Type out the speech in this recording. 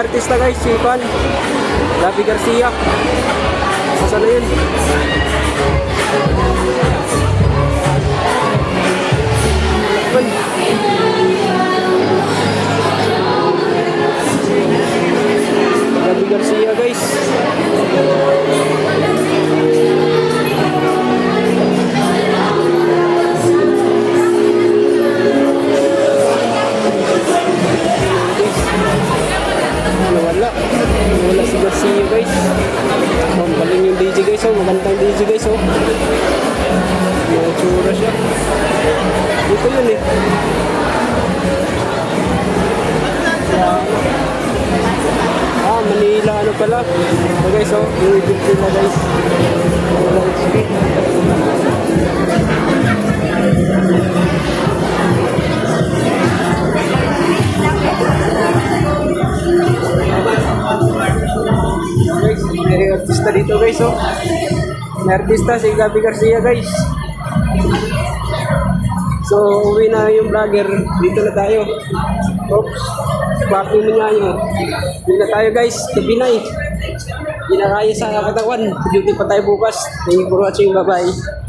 artista guys, si Pan Gabby Garcia. Saan na yun? Gabby Garcia guys. Wala si Garcia guys. Galing yung DJ guys, oh. Magandang DJ guys, oh. May tsura siya. Dito yun eh. Manila ano pala. So guys, oh. Yung ibig nila guys. Walang speed. May artista dito guys, oh. May artista si Gabby Garcia guys. So uwi na yung vlogger. Dito na tayo. Oops. Papi mo nga yun. Dito na tayo guys. Gabi na eh. Hindi na kaya sa katawan. Duty pa tayo bukas. Thank you for watching. Bye bye.